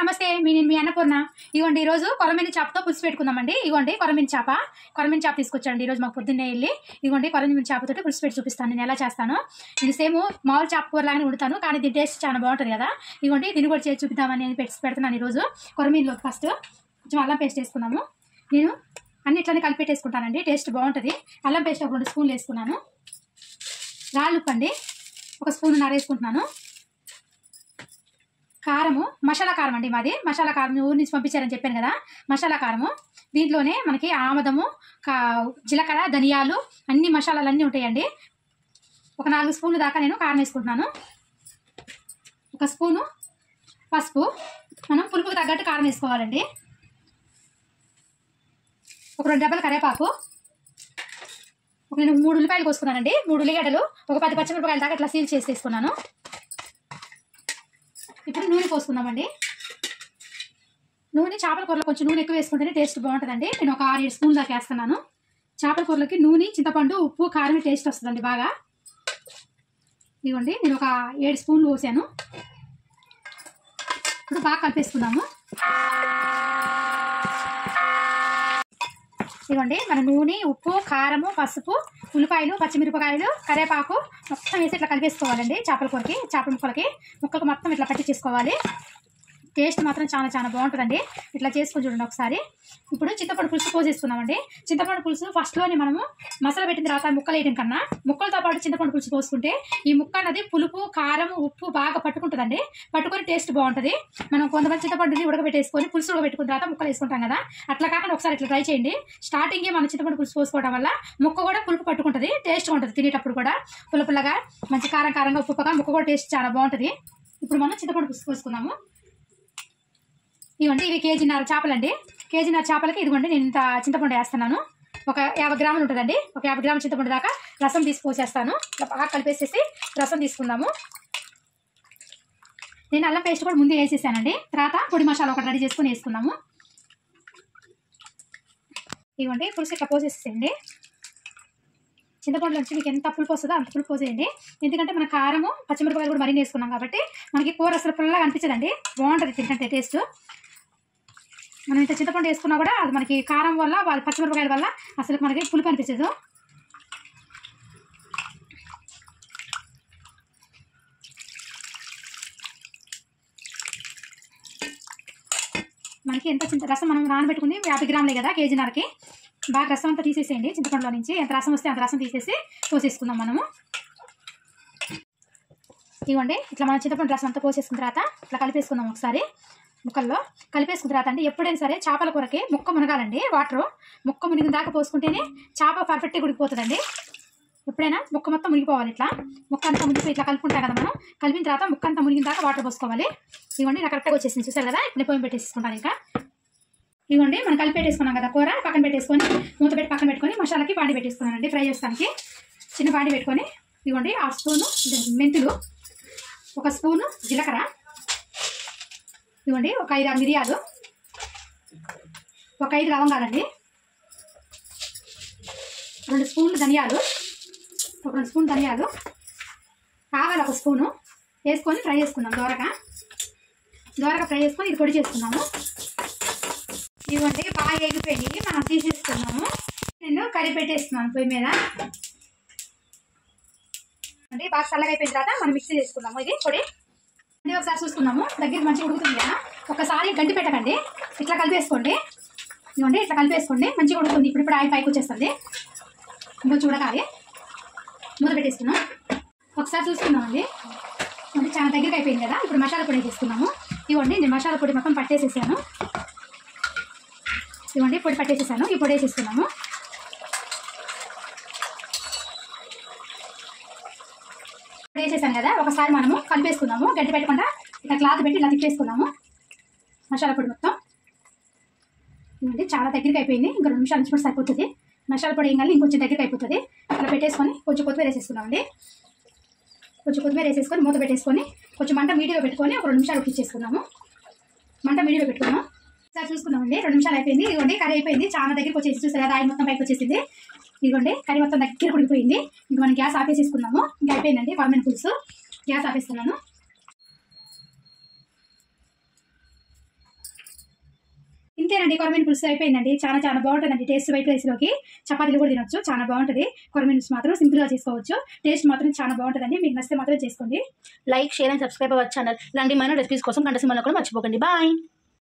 నమస్తే నేను మీ అన్నపూర్ణ. ఇగోండి ఈరోజు కొరమీను చేపతో పులుసు పెట్టుకుందామండి. ఇగోండి కొరమీను చేప తీసుకొచ్చాండి ఈరోజు మాకు పొద్దున్నే వెళ్ళి. ఇగోండి కొరమీను చేపతో పులుసు పెట్టి చూపిస్తాను నేను ఎలా చేస్తాను. నేను సేమ్ మామూలు చేప కూర లాగానే వండుతాను, కానీ దీని టేస్ట్ చాలా బాగుంటుంది కదా. ఇగోండి దీన్ని కూడా చేసి చూపిద్దామని నేను పెడుతున్నాను ఈరోజు. కొరమీనులోకి ఫస్ట్ కొంచెం అల్లం పేస్ట్ వేసుకున్నాము. నేను అన్ని ఇట్లనే కలిపి పెట్టేసుకుంటానండి, టేస్ట్ బాగుంటుంది. అల్లం పేస్ట్ ఒక 2 స్పూన్లు వేసుకున్నాను. రాళ్ళు ఉప్పండి ఒక స్పూన్ వేసుకుంటున్నాను. కారము మసాలా కారం అండి, మాది మసాలా కారం ఊరి నుంచి పంపించారని చెప్పాను కదా, మసాలా కారము. దీంట్లోనే మనకి ఆమదము, జీలకర్ర, ధనియాలు అన్ని మసాలాలు అన్నీ ఉంటాయండి. ఒక 4 స్పూన్లు దాకా నేను కారం వేసుకుంటున్నాను. 1 స్పూను పసుపు, మనం పులుపుకు తగ్గట్టు కారం వేసుకోవాలండి. ఒక 2 డబ్బాల కరివేపాకు, నేను 3 ఉల్లిపాయలు కోసుకున్నానండి. 3 ఉల్లిగడ్డలు, ఒక 10 పచ్చిమిరపకాయల దాకా ఇట్లా సీల్ చేసి వేసుకున్నాను. ఇప్పుడు నూనె పోసుకుందామండి. నూనె చేపల కూరలో కొంచెం నూనె ఎక్కువ వేసుకుంటేనే టేస్ట్ బాగుంటుందండి. నేను ఒక 6-7 స్పూన్లు దాకా వేస్తున్నాను. చేపల కూరలోకి నూనె, చింతపండు, ఉప్పు, కారం టేస్ట్ వస్తుందండి బాగా. ఇదిగోండి నేను ఒక 7 స్పూన్లు పోసాను. ఇప్పుడు బాగా కలిపేసుకుందాము. ఇదిగోండి మన నూనె, ఉప్పు, కారము, పసుపు, ఉల్లిపాయలు, పచ్చిమిరపకాయలు, కరివేపాకు మొత్తం వేసి ఇట్లా కలిపేసుకోవాలండి. చేపల కూరకి, చేపల ముక్కలకు మొత్తం ఇట్లా పట్టి చేసుకోవాలి. టేస్ట్ మాత్రం చాలా చాలా బాగుంటుందండి. ఇట్లా చేసుకొని చూడండి ఒకసారి. ఇప్పుడు చింతపండు పులుసు పోసేసుకున్నామండి. చింతపండు పులుసు ఫస్ట్లోనే మనము మసాలా పెట్టిన తర్వాత ముక్కలు వేయడం కన్నా ముక్కలతో పాటు చింతపండు పులుసు పోసుకుంటే ఈ ముక్క అన్నది పులుపు, కారం, ఉప్పు బాగా పట్టుకుంటుందండి. పట్టుకొని టేస్ట్ బాగుంటుంది. మనం కొంతమంది చింతపండుని ఉడకబెట్టేసుకొని పులుసు ఉడకబెట్టుకున్న తర్వాత ముక్కలు వేసుకుంటాం కదా, అట్లా కాకుండా ఒకసారి ఇట్లా ట్రై చేయండి. స్టార్టింగే మనం చింతపండు పులుసు పోసుకోవడం వల్ల ముక్క కూడా పులుపు పట్టుకుంటుంది, టేస్ట్గా ఉంటుంది. తినేటప్పుడు కూడా పుల్లపుల్లగా మంచి కారంగా ఉప్పుగా ముక్క కూడా టేస్ట్ చాలా బాగుంటుంది. ఇప్పుడు మనం చింతపండు పులుసు పోసుకున్నాము. ఇవ్వండి ఇవి 1.5 కేజీ చేపలండి. 1.5 కేజీ చేపలకి ఇదిగోండి నేను ఇంత చింతపండు వేస్తున్నాను. ఒక 50 గ్రాములు ఉంటుందండి. ఒక 50 గ్రాముల చింతపండు దాకా రసం తీసి పోసేస్తాను. బాగా కలిపేసేసి రసం తీసుకుందాము. నేను అల్లం పేస్ట్ కూడా ముందే వేసేసానండి. తర్వాత పొడి మసాలా ఒకటి రెడీ చేసుకొని వేసుకుందాము. ఇవ్వండి పులుసు ఇట్లా పోసేసేయండి. చింతపండు నుంచి మీకు ఎంత పులుపు వస్తుందో అంత పులుపు పోసేయండి. ఎందుకంటే మన కారము, పచ్చిమిరపకాయలు కూడా మరిన్ని వేసుకున్నాం కాబట్టి మనకి కూర అసలు పుల్లగా అనిపించదండి, బాగుంటుంది తింటే టేస్ట్. మనం ఇంత చింతపండు వేసుకున్నా కూడా అది మనకి కారం వల్ల, వాళ్ళ పచ్చిమిరపకాయల వల్ల అసలు మనకి పులుపు అనిపించదు. మనకి ఎంత రసం మనం నానబెట్టుకుంది 50 గ్రాములే కదా, కేజీన్నరకి. బాగా రసం అంతా తీసేసేయండి. చింతపండులో నుంచి ఎంత రసం వస్తే అంత రసం తీసేసి పోసేసుకుందాం మనము. ఇవ్వండి ఇట్లా మనం చింతపండు రసం అంతా పోసేసుకున్న తర్వాత ఇట్లా కలిపేసుకుందాం ఒకసారి. ముక్కల్లో కలిపేసుకున్న తర్వాత అండి ఎప్పుడైనా సరే చేపల కూరకి ముక్క మునగాలండి. ముక్క మునిగిన దాకా పోసుకుంటేనే చేప పర్ఫెక్ట్గా ఉడికిపోతుందండి. ఎప్పుడైనా ముక్క మొత్తం మునిగిపోవాలి. ఇట్లా ముక్క అంతా మునిగిపోయి ఇట్లా కలుపుకుంటాం కదా మనం. కలిపిన తర్వాత ముక్క అంతా మునిగిన దాకా వాటర్ పోసుకోవాలి. ఇవ్వండి నాకు కరెక్ట్గా వచ్చేసింది, చూసారు కదా. ఇప్పుడు పొయ్యి పెట్టేసుకుంటాను. ఇంకా ఇవ్వండి మనం కలిపి పెట్టేసుకున్నాం కదా కూర, పక్కన పెట్టేసుకొని మూత పెట్టి పక్కన పెట్టుకొని మసాలాకి బాండి పెట్టేసుకున్నానండి. ఫ్రై చేసుకోవడానికి చిన్న బాండి పెట్టుకొని ఇవ్వండి 1 స్పూను మెంతులు, 1 స్పూను జీలకర్ర, ఇవ్వండి ఒక 5-6 మిరియాలు, ఒక 5 లవంగాలండి, 2 స్పూన్లు ధనియాలు, ఒక 2 స్పూన్ ధనియాలు, ఆవాలు 1 స్పూను వేసుకొని ఫ్రై చేసుకుందాం. దోరగా ఫ్రై చేసుకొని ఇది పొడి చేసుకున్నాము. ఇవ్వండి బాగా ఎగిపోయి మనం తీసేసుకున్నాము. నేను కర్రీ పెట్టేస్తున్నాను పొయ్యి మీద. అంటే బాగా చల్లగా అయిపోయిన తర్వాత మనం మిక్సీ చేసుకున్నాము. ఇది పొడి ఒకసారి చూసుకున్నాము. దగ్గర మంచిగా ఉడుకుతుంది కదా. ఒకసారి గంటి పెట్టకండి, ఇట్లా కలిపేసుకోండి. ఇవ్వండి ఇట్లా కలిపేసుకోండి, మంచిగా ఉడుకుతుంది. ఇప్పుడు ఆయిల్ పైకి వచ్చేస్తుంది. ఇంకో చూడగాలి మూత పెట్టేసుకున్నాం. ఒకసారి చూసుకున్నామండి. అంటే చాలా దగ్గరికి అయిపోయింది కదా. ఇప్పుడు మసాలా పొడి వేసేసుకున్నాము. ఇవ్వండి నేను మసాలా పొడి మొత్తం పట్టేసేసాను. ఇవ్వండి పొడి పట్టేసేసాను. ఈ పొడి వేసేసుకున్నాము. పొడి వేసేసాను కదా. ఒకసారి మనము కలిపేసుకున్నాము. గడ్డి పెట్టకుండా ఇట్లా క్లాత్ పెట్టి ఇలా తిప్పేసుకున్నాము మసాలా పొడి మొత్తం. ఇవ్వండి చాలా దగ్గరికి అయిపోయింది. ఇంకా 2 నిమిషాల నుంచి కూడా సరిపోతుంది. మసాలా పొడి ఏం కానీ ఇంకొంచెం దగ్గరికి అయిపోతుంది. అలా పెట్టేసుకొని కొంచెం కొత్తిమీర వేసేసుకున్నామండి. కొంచెం కొత్తిమీర వేసేసుకొని మూత పెట్టేసుకొని కొంచెం మంట మీడియంలో పెట్టుకొని ఒక 2 నిమిషాలు ఉడికిచ్చేసుకున్నాము. మంట మీడియంలో పెట్టుకున్నాం. ఒకసారి చూసుకున్నామండి. 2 నిమిషాలు అయిపోయింది. ఇదిగోండి కర్రీ అయిపోయింది. చాలా దగ్గరికి వచ్చేసి చూసారు కదా, ఆయిల్ మొత్తం పైకి వచ్చేసింది. ఇదిగోండి కర్రీ మొత్తం దగ్గర ఉడికిపోయింది. ఇంక మనం గ్యాస్ ఆపేసేసుకున్నాము. ఇంకా అయిపోయిందండి కొరమీను పులుసు. గ్యాస్ ఆపేస్తున్నాను. ఇంతేనండి, కొరమీను పులుసు అయిపోయిందండి. చాలా చాలా బాగుంటుందండి టేస్ట్. వైట్ రైస్లోకి చపాతీలు కూడా తినొచ్చు, చాలా బాగుంటుంది. కొరమీను పులుసు మాత్రం సింపుల్గా చేసుకోవచ్చు, టేస్ట్ మాత్రం చాలా బాగుంటుందండి. మీకు నచ్చితే మాత్రం చేసుకోండి. Like, share and subscribe our channel. ఇలాంటి మన రెసిపీస్ కోసం గంట సింబల్ కూడా మర్చిపోకండి. బాయ్.